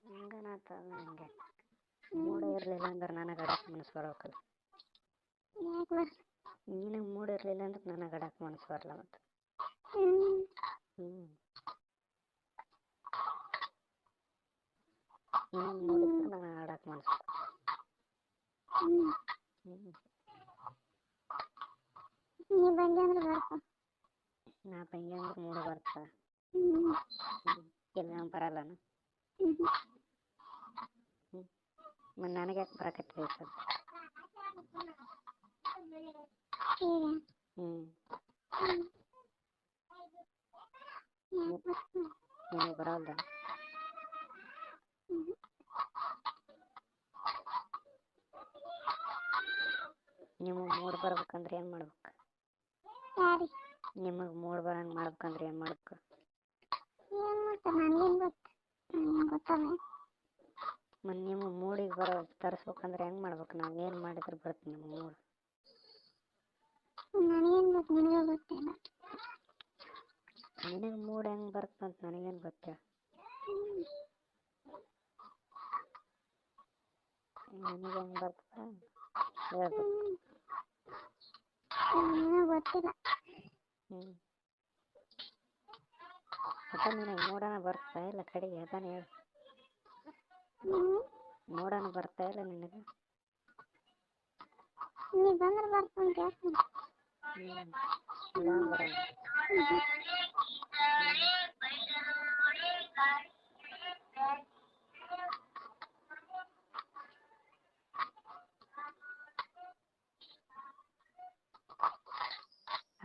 ಹಂಗನಾತದ ಹಂಗೆ ಮೂಡ ಇರಲಿಲ್ಲ ಅಂದ್ರೆ ನನಗೆ ಆಡಕ್ಕೆ ಮನಸ್ಸು ಬರ್ಬೇಕಲ್ಲ. ಯಾಕೆ ಬರ್ ನಿನಗೆ ಮೂಡ ಇರಲಿಲ್ಲ ಅಂದ್ರೆ ನನಗೆ ಆಡಕ್ಕೆ ಮನಸ್ಸು ಬರಲ್ಲ ಮತ್ತು. ನಿನಗೆ ಮೂಡಿದ್ರೆ ನನಗೆ ಆಡಕ್ಕೆ ಮನಸ್ಸು ನೀ ಬಂದೆ ಅಂದ್ರೆ ಬರ್ತ ನಾ ಬಂಗೆ ಅಂದ್ರೆ ಮೂಡ ಬರ್ತಾ ಇಲ್ಲ ಬರಲ್ಲನ. ಮತ್ತು ನನಗೆ ಯಾಕೆ ಬರಕತ್ತಿದೆ ಸರ್? ನಿನಗೆ ಬರಲ್ದ? ನಿಮಗೆ ಮೂಡ್ ಬರ್ಬೇಕಂದ್ರೆ ಏನು ಮಾಡ್ಬೇಕು? ನಿಮಗೆ ಮೂಡ್ ಬರಂಗೆ ಮಾಡ್ಬೇಕಂದ್ರೆ ಏನು ಮಾಡ್ಬೇಕು? ಮತ್ತು ನಿಮ್ಮ ಮೂಡಿಗೆ ತರಿಸ್ಬೇಕಂದ್ರೆ ಹೆಂಗೆ ಮಾಡ್ಬೇಕು? ನಾವು ಏನು ಮಾಡಿದ್ರೆ ಬರುತ್ತೆ ನಿಮ್ಮ ಮೂಡ್? ನಿನಗೆ ಮೂಡ್ ಹೆಂಗೆ ಬರುತ್ತೆ ಅಂತ ನನಗೇನು ಗೊತ್ತಿಲ್ಲ. ನನಗೆ ಹೆಂಗೆ ಬರ್ತದ ಹೇಳ್ಬೇಕು. ಗೊತ್ತಿಲ್ಲ. ಒಟ್ಟು ನಿನಗೆ ಮೂಡನ ಬರ್ತಾ ಇಲ್ಲ ಕಡೆಗೆ ಅದಾನೆ ಹೇಳು. ಮೂಡನ ಬರ್ತಾ ಇಲ್ಲ ನಿನಗೆ? ನೀ ಬಂದ್ರೆ ಬರ್ತೀನಿ ಕೇಳ್ತೀನಿ. ಇಲ್ಲ ಬರಲ್ಲ.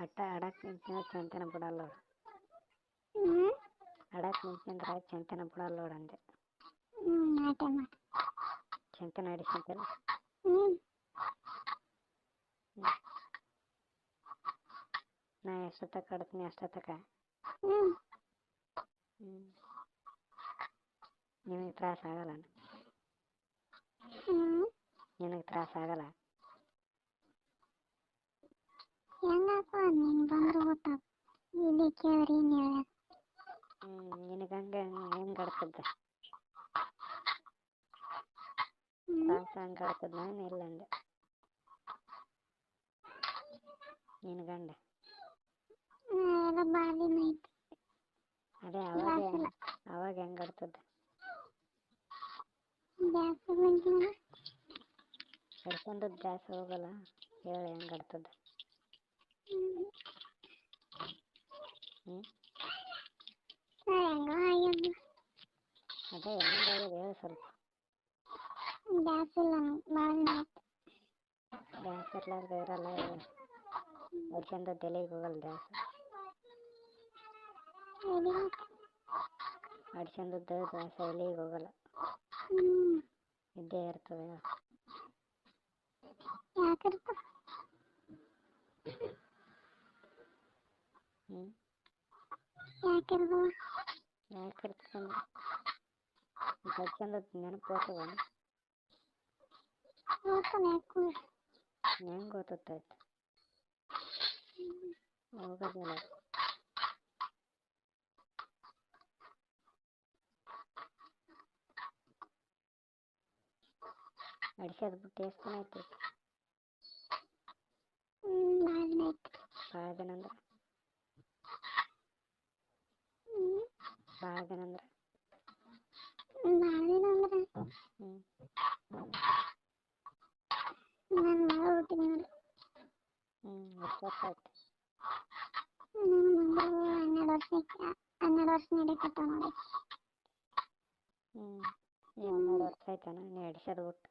ಅಟ್ಟ ಆಡಕ್ಕೆ ನಿಂತ್ರೆ ಚಂತನ ಬಿಡಲ್ಲ ಅವ್ರು. ಆಡಕ್ಕೆ ನಿಂತ್ರೆ ಚಂತನ ಬಿಡಲ್ಲ ಅವ್ರು ಅಂದೆ. ಚಂತನ ಆಡಿಸ್ಕೊಂತಲ್ಲ. ನಾ ಎಷ್ಟೊತ್ತಕ್ಕೆ ಆಡ್ತೀನಿ ಅಷ್ಟೊತ್ತಕ್ಕೆ. ನಿನಗೆ ತ್ರಾಸ ಆಗಲ್ಲ? ನಿನಗೆ ತ್ರಾಸ ಆಗಲ್ಲ? ಹೆಂಗಪ್ಪ ನೀನು ಬಂದ್ರೆ ಗೊತ್ತಾಗ ಇಲ್ಲಿ ಕೇಳ್ರಿ ಏನು ಹೇಳ. ನಿನಗೆ ಹಂಗೆ ಹೆಂಗೆ ಆಡ್ತದ? ತ್ರಾಸ ಹಂಗೆ ಆಡ್ತದ? ನಾನು ಇಲ್ಲ ಅಂದೆ. ನಿನ್ನ ಗಂಡ ಅದೇ ಅವಾಗ ಹೆಂಗೆ ಆಡ್ತದ? ಹಿಡ್ಕೊಂಡದ್ದು ಜಾಸ್ತಿ ಹೋಗಲ್ಲ. ಹೇಳಿ ಹೆಂಗೆ ಆಡ್ತದ? ಅದೇ ಹೆಂಗೆ ಹೇಳಿ ಸ್ವಲ್ಪ. ಗ್ಯಾಸ್ ಇರ್ಲಾರ್ದ ಇರಲ್ಲ. ಹಿಡ್ಕೊಂಡದ್ದು ತಲೆಗೆ ಹೋಗಲ್ಲ ಗ್ಯಾಸ್. ಹಿಡ್ಕೊಂಡದ್ದು ಗ್ಯಾಸ್ ಎಲೆಗೆ ಹೋಗಲ್ಲ. ಇದ್ದೇ ಇರ್ತದೆ. ಯಾಕೆ ಇರ್ತಂದ್ರೆ ಹಿಡ್ಕೊಂಡದ್ದು ನೆನಪು ಹೋಗ್ತದ. ಹೆಂಗೆ ಗೊತ್ತಾಯ್ತು? ಹೋಗೋದಿಲ್ಲ. ಅಡಿಸೋದು ಬಿಟ್ಟು ಎಷ್ಟು ದಿನ ಆಯ್ತು? ಭಾಳ ದಿನ ಅಂದ್ರೆ ಭಾಳ ದಿನ ಅಂದ್ರೆ ಎಷ್ಟು ವರ್ಷ ಆಯ್ತು? 12 ವರ್ಷ ನಡೀತೈತ ನೋಡಿ. 12 ವರ್ಷ ಆಯ್ತಾನ ನೀ ಅಡಿಸೋದು ಬಿಟ್ಟು?